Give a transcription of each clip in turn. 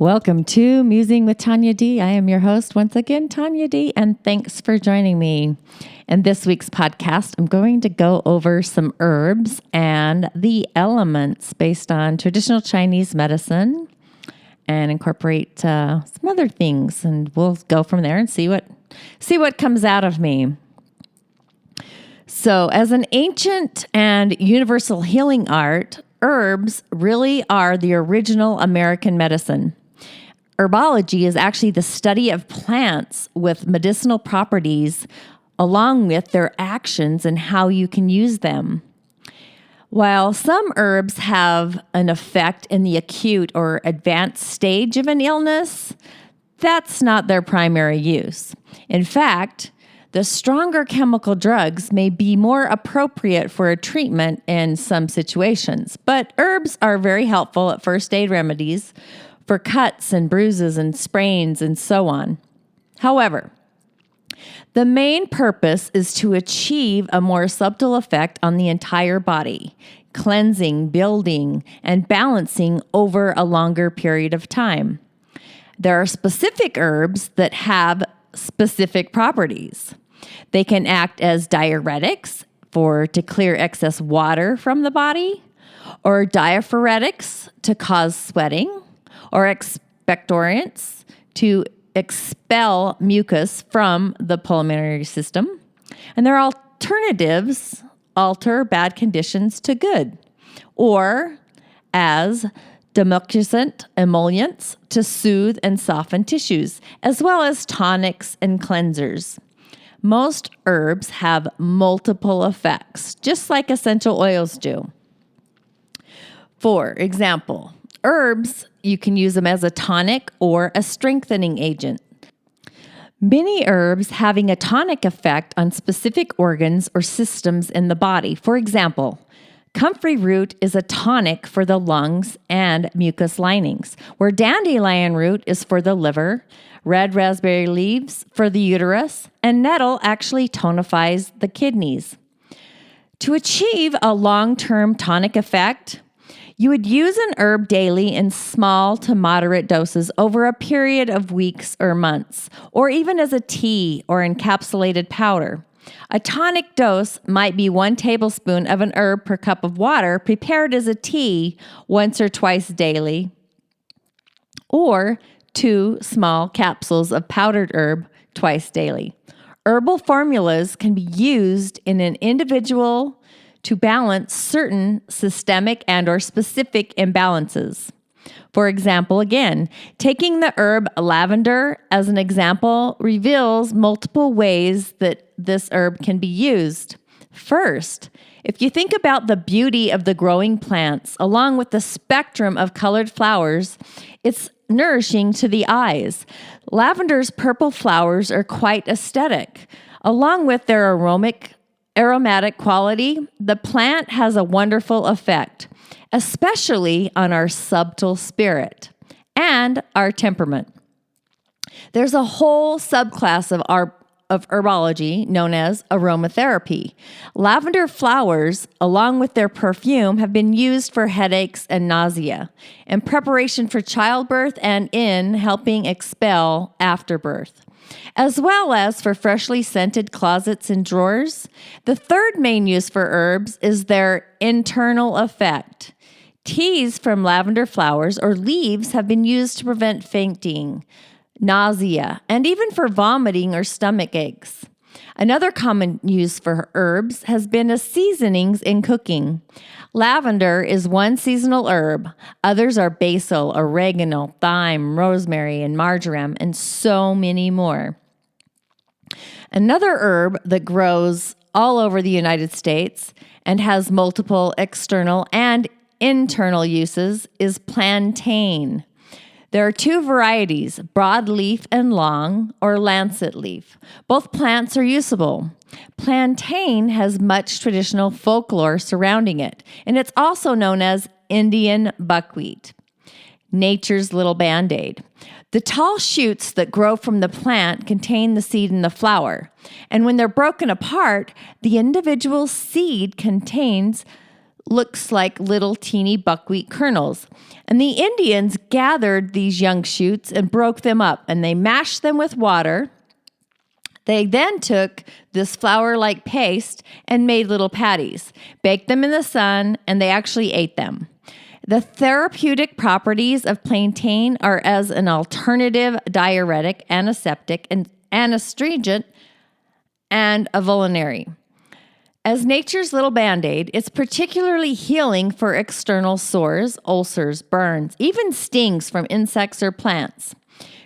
Welcome to Musing with Tonya D. I am your host once again, Tonya D, and thanks for joining me. In this week's podcast, I'm going to go over some herbs and the elements based on traditional Chinese medicine and incorporate some other things, and we'll go from there and see what comes out of me. So, as an ancient and universal healing art, herbs really are the original American medicine. Herbology is actually the study of plants with medicinal properties along with their actions and how you can use them. While some herbs have an effect in the acute or advanced stage of an illness, that's not their primary use. In fact, the stronger chemical drugs may be more appropriate for a treatment in some situations, but herbs are very helpful at first aid remedies for cuts and bruises and sprains and so on. However, the main purpose is to achieve a more subtle effect on the entire body, cleansing, building, and balancing over a longer period of time. There are specific herbs that have specific properties. They can act as diuretics to clear excess water from the body, or diaphoretics to cause sweating, or expectorants to expel mucus from the pulmonary system. And their alternatives alter bad conditions to good, or as demulcent emollients to soothe and soften tissues, as well as tonics and cleansers. Most herbs have multiple effects, just like essential oils do. For example, herbs, you can use them as a tonic or a strengthening agent. Many herbs having a tonic effect on specific organs or systems in the body. For example, comfrey root is a tonic for the lungs and mucous linings, where dandelion root is for the liver, red raspberry leaves for the uterus, and nettle actually tonifies the kidneys. To achieve a long-term tonic effect, you would use an herb daily in small to moderate doses over a period of weeks or months, or even as a tea or encapsulated powder. A tonic dose might be 1 tablespoon of an herb per cup of water prepared as a tea once or twice daily, or 2 small capsules of powdered herb twice daily. Herbal formulas can be used in an individual to balance certain systemic and or specific imbalances. For example, again, taking the herb lavender as an example reveals multiple ways that this herb can be used. First, if you think about the beauty of the growing plants along with the spectrum of colored flowers, it's nourishing to the eyes. Lavender's purple flowers are quite aesthetic. Along with their aromatic quality, the plant has a wonderful effect, especially on our subtle spirit and our temperament. There's a whole subclass of herbology known as aromatherapy. Lavender flowers, along with their perfume, have been used for headaches and nausea, in preparation for childbirth and in helping expel afterbirth, as well as for freshly scented closets and drawers. The third main use for herbs is their internal effect. Teas from lavender flowers or leaves have been used to prevent fainting, nausea, and even for vomiting or stomach aches. Another common use for herbs has been as seasonings in cooking. Lavender is one seasonal herb. Others are basil, oregano, thyme, rosemary, and marjoram, and so many more. Another herb that grows all over the United States and has multiple external and internal uses is plantain. There are 2 varieties, broadleaf and long, or lancet leaf. Both plants are usable. Plantain has much traditional folklore surrounding it, and it's also known as Indian buckwheat, nature's little Band-Aid. The tall shoots that grow from the plant contain the seed and the flower, and when they're broken apart, the individual seed contains looks like little teeny buckwheat kernels. And the Indians gathered these young shoots and broke them up, and they mashed them with water. They then took this flour-like paste and made little patties, baked them in the sun, and they actually ate them. The therapeutic properties of plantain are as an alternative diuretic, antiseptic, and astringent, and a vulnerary. As nature's little Band-Aid, it's particularly healing for external sores, ulcers, burns, even stings from insects or plants.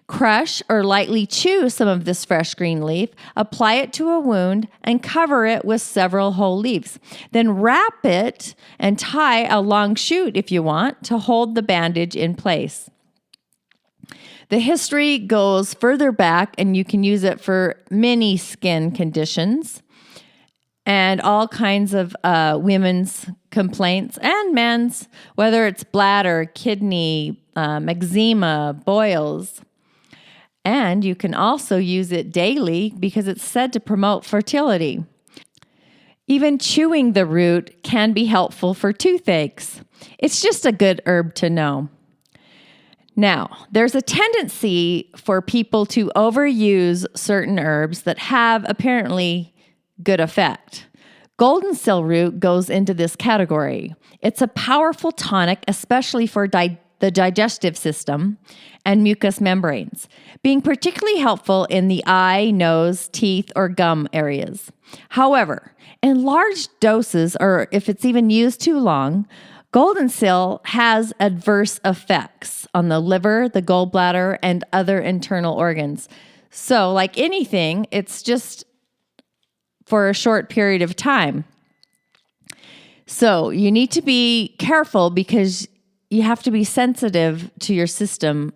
Crush or lightly chew some of this fresh green leaf, apply it to a wound, and cover it with several whole leaves. Then wrap it and tie a long shoot, if you want, to hold the bandage in place. The history goes further back, and you can use it for many skin conditions and all kinds of women's complaints and men's, whether it's bladder, kidney, eczema, boils. And you can also use it daily because it's said to promote fertility. Even chewing the root can be helpful for toothaches. It's just a good herb to know. Now, there's a tendency for people to overuse certain herbs that have apparently good effect. Golden seal root goes into this category. It's a powerful tonic, especially for the digestive system and mucous membranes, being particularly helpful in the eye, nose, teeth, or gum areas. However, in large doses, or if it's even used too long, golden seal has adverse effects on the liver, the gallbladder, and other internal organs. So, like anything, it's just for a short period of time. So you need to be careful because you have to be sensitive to your system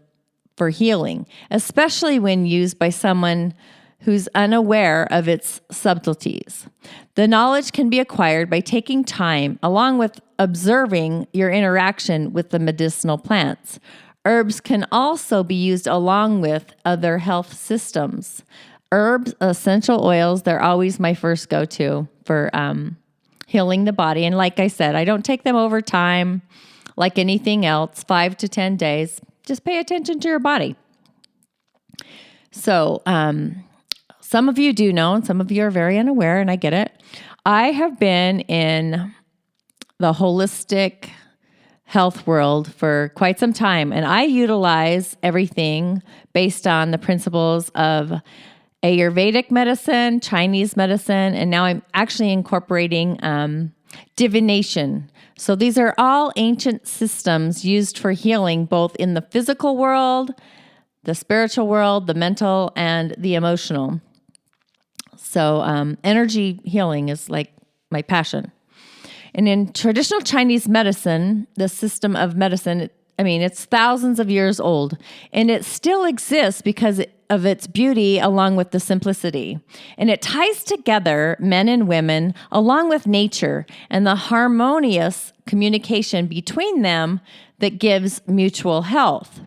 for healing, especially when used by someone who's unaware of its subtleties. The knowledge can be acquired by taking time along with observing your interaction with the medicinal plants. Herbs can also be used along with other health systems. Herbs, essential oils, they're always my first go-to for healing the body. And like I said, I don't take them over time like anything else, 5 to 10 days. Just pay attention to your body. So some of you do know, and some of you are very unaware, and I get it. I have been in the holistic health world for quite some time, and I utilize everything based on the principles of Ayurvedic medicine, Chinese medicine, and now I'm actually incorporating divination. So these are all ancient systems used for healing both in the physical world, the spiritual world, the mental, and the emotional. So energy healing is like my passion. And in traditional Chinese medicine, the system of medicine, it's thousands of years old, and it still exists because of its beauty along with the simplicity. And it ties together men and women along with nature and the harmonious communication between them that gives mutual health.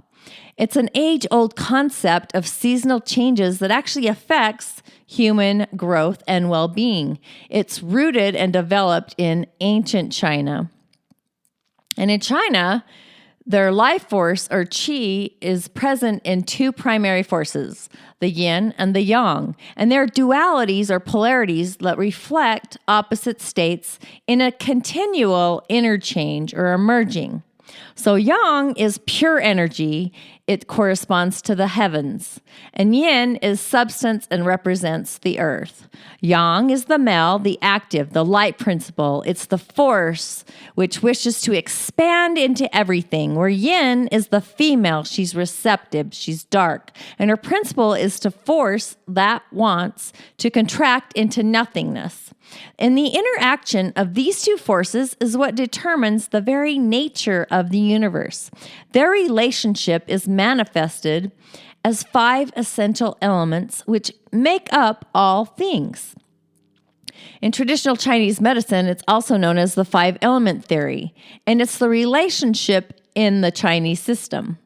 It's an age-old concept of seasonal changes that actually affects human growth and well-being. It's rooted and developed in ancient China. And in China, their life force, or qi, is present in two primary forces, the yin and the yang, and their dualities or polarities that reflect opposite states in a continual interchange or emerging. So yang is pure energy. It corresponds to the heavens. And yin is substance and represents the earth. Yang is the male, the active, the light principle. It's the force which wishes to expand into everything, where yin is the female. She's receptive, she's dark. And her principle is to force that wants to contract into nothingness. And the interaction of these two forces is what determines the very nature of the universe. Their relationship is manifested as 5 essential elements which make up all things. In traditional Chinese medicine, it's also known as the 5-element theory, and it's the relationship in the Chinese system.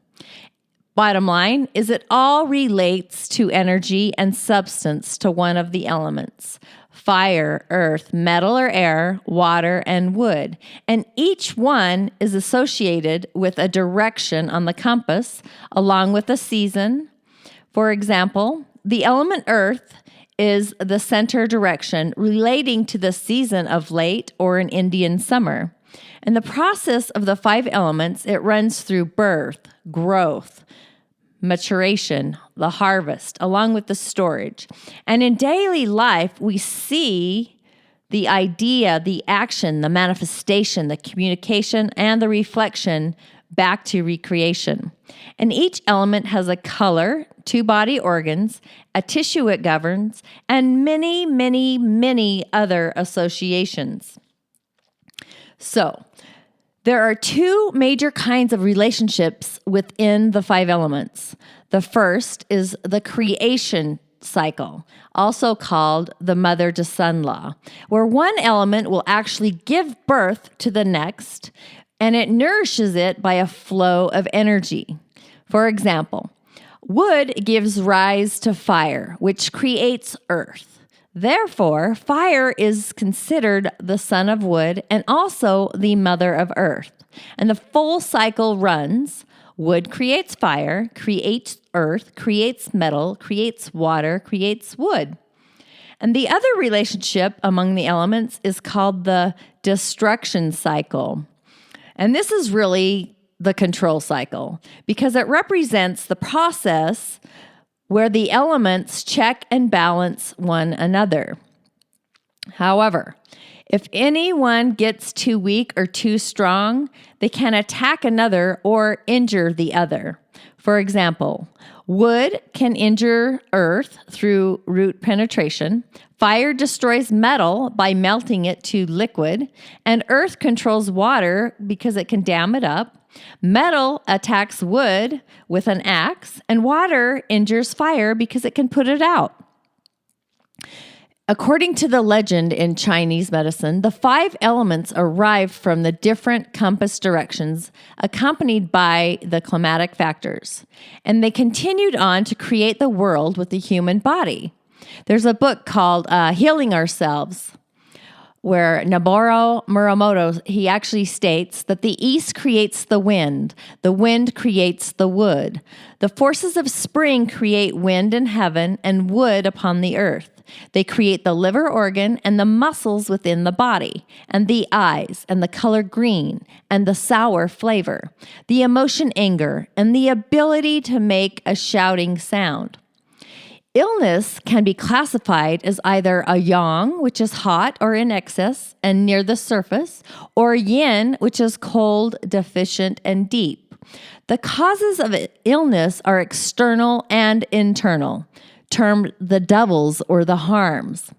Bottom line is it all relates to energy and substance to one of the elements. fire, earth, metal or air, water, and wood. And each one is associated with a direction on the compass, along with a season. For example, the element earth is the center direction relating to the season of late or an Indian summer. In the process of the 5 elements, it runs through birth, growth, maturation, the harvest, along with the storage. And in daily life, we see the idea, the action, the manifestation, the communication, and the reflection back to recreation. And each element has a color, 2 body organs, a tissue it governs, and many, many, many other associations. So, there are 2 major kinds of relationships within the 5 elements. The first is the creation cycle, also called the mother to son law, where one element will actually give birth to the next, and it nourishes it by a flow of energy. For example, wood gives rise to fire, which creates earth. Therefore, fire is considered the son of wood and also the mother of earth. And the full cycle runs. Wood creates fire, creates earth, creates metal, creates water, creates wood. And the other relationship among the elements is called the destruction cycle. And this is really the control cycle because it represents the process where the elements check and balance one another. However, if anyone gets too weak or too strong, they can attack another or injure the other. For example, wood can injure earth through root penetration, fire destroys metal by melting it to liquid, and earth controls water because it can dam it up. Metal attacks wood with an axe, and water injures fire because it can put it out. According to the legend in Chinese medicine, the 5 elements arrived from the different compass directions accompanied by the climatic factors, and they continued on to create the world with the human body. There's a book called Healing Ourselves, where Noboru Muramoto, he actually states that the east creates the wind creates the wood. The forces of spring create wind in heaven and wood upon the earth. They create the liver organ and the muscles within the body, and the eyes, and the color green, and the sour flavor, the emotion anger, and the ability to make a shouting sound. Illness can be classified as either a yang, which is hot or in excess and near the surface, or yin, which is cold, deficient, and deep. The causes of illness are external and internal, termed the devils or the harms.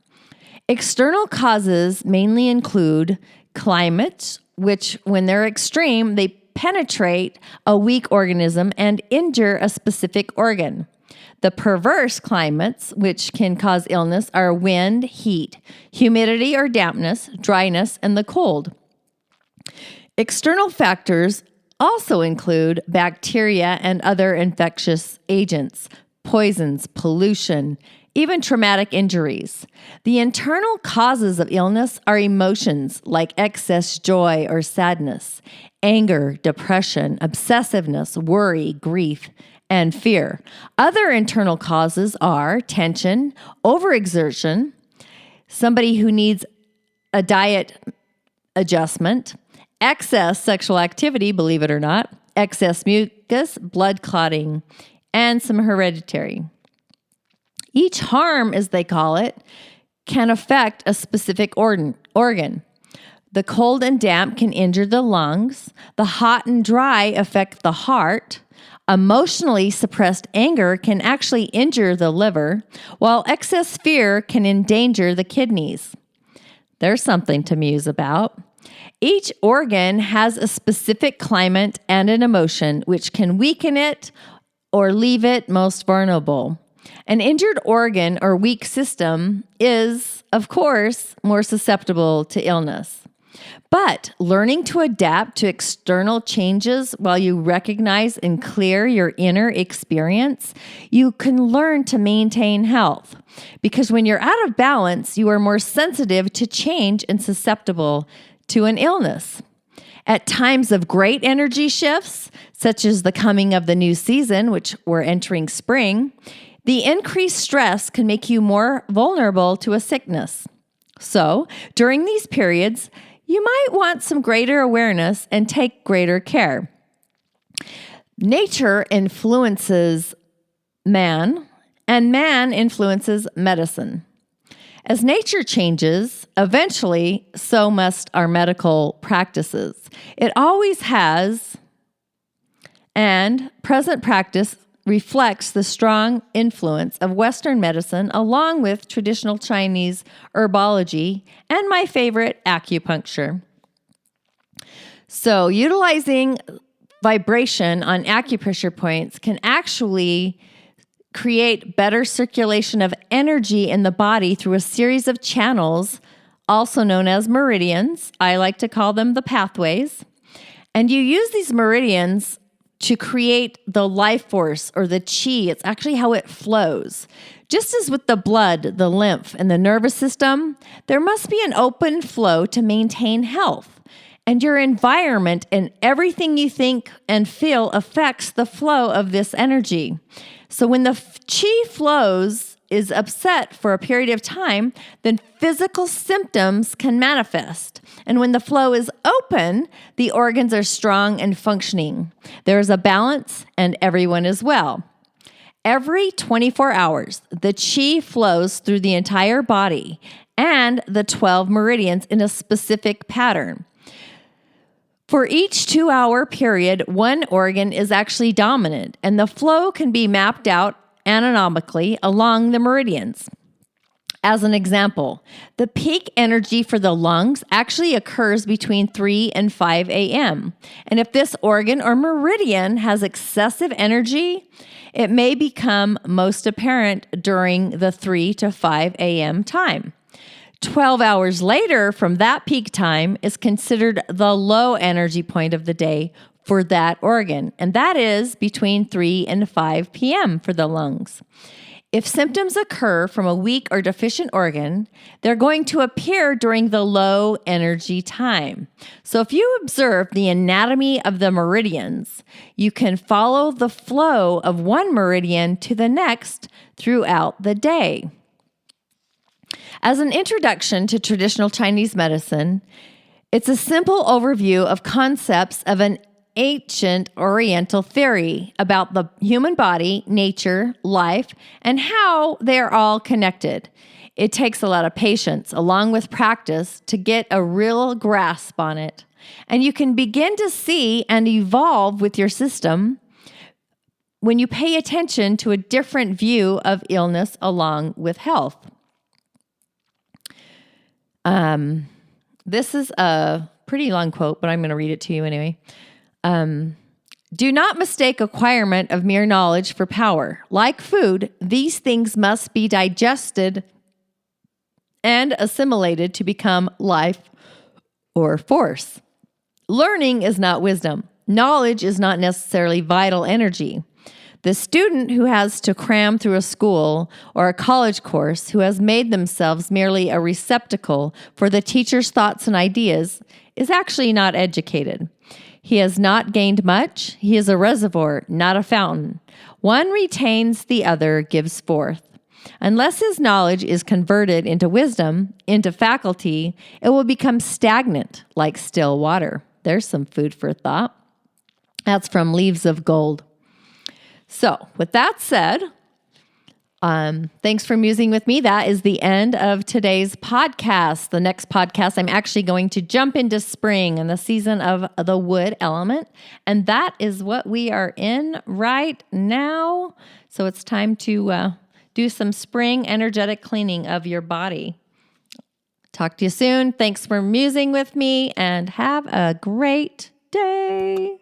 External causes mainly include climate, which when they're extreme, they penetrate a weak organism and injure a specific organ. The perverse climates, which can cause illness, are wind, heat, humidity or dampness, dryness, and the cold. External factors also include bacteria and other infectious agents, poisons, pollution, even traumatic injuries. The internal causes of illness are emotions like excess joy or sadness, anger, depression, obsessiveness, worry, grief, and fear. Other internal causes are tension, overexertion, somebody who needs a diet adjustment, excess sexual activity, believe it or not, excess mucus, blood clotting, and some hereditary. Each harm, as they call it, can affect a specific organ. The cold and damp can injure the lungs. The hot and dry affect the heart. Emotionally suppressed anger can actually injure the liver, while excess fear can endanger the kidneys. There's something to muse about. Each organ has a specific climate and an emotion which can weaken it or leave it most vulnerable. An injured organ or weak system is, of course, more susceptible to illness. But learning to adapt to external changes while you recognize and clear your inner experience, you can learn to maintain health. Because when you're out of balance, you are more sensitive to change and susceptible to an illness. At times of great energy shifts, such as the coming of the new season, which we're entering spring, the increased stress can make you more vulnerable to a sickness. So, during these periods, you might want some greater awareness and take greater care. Nature influences man, and man influences medicine. As nature changes, eventually, so must our medical practices. It always has, and present practice reflects the strong influence of Western medicine along with traditional Chinese herbology and my favorite, acupuncture. So, utilizing vibration on acupressure points can actually create better circulation of energy in the body through a series of channels, also known as meridians. I like to call them the pathways. And you use these meridians to create the life force or the chi. It's actually how it flows. Just as with the blood, the lymph, and the nervous system, there must be an open flow to maintain health. And your environment and everything you think and feel affects the flow of this energy. So when the chi flows is upset for a period of time, then physical symptoms can manifest. And when the flow is open, the organs are strong and functioning. There is a balance and everyone is well. Every 24 hours, the chi flows through the entire body and the 12 meridians in a specific pattern. For each 2-hour period, one organ is actually dominant, and the flow can be mapped out anatomically along the meridians. As an example, the peak energy for the lungs actually occurs between 3 and 5 a.m. And if this organ or meridian has excessive energy, it may become most apparent during the 3 to 5 a.m. time. 12 hours later from that peak time is considered the low energy point of the day for that organ, and that is between 3 and 5 p.m. for the lungs. If symptoms occur from a weak or deficient organ, they're going to appear during the low energy time. So if you observe the anatomy of the meridians, you can follow the flow of one meridian to the next throughout the day. As an introduction to traditional Chinese medicine, it's a simple overview of concepts of an ancient Oriental theory about the human body, nature, life, and how they're all connected. It takes a lot of patience, along with practice, to get a real grasp on it. And you can begin to see and evolve with your system when you pay attention to a different view of illness along with health. This is a pretty long quote, but I'm going to read it to you anyway. Do not mistake acquirement of mere knowledge for power. Like food, these things must be digested and assimilated to become life or force. Learning is not wisdom. Knowledge is not necessarily vital energy. The student who has to cram through a school or a college course, who has made themselves merely a receptacle for the teacher's thoughts and ideas, is actually not educated. He has not gained much. He is a reservoir, not a fountain. One retains, the other gives forth. Unless his knowledge is converted into wisdom, into faculty, it will become stagnant like still water. There's some food for thought. That's from Leaves of Gold. So, with that said, thanks for musing with me. That is the end of today's podcast. The next podcast, I'm actually going to jump into spring and the season of the wood element. And that is what we are in right now. So it's time to do some spring energetic cleaning of your body. Talk to you soon. Thanks for musing with me and have a great day.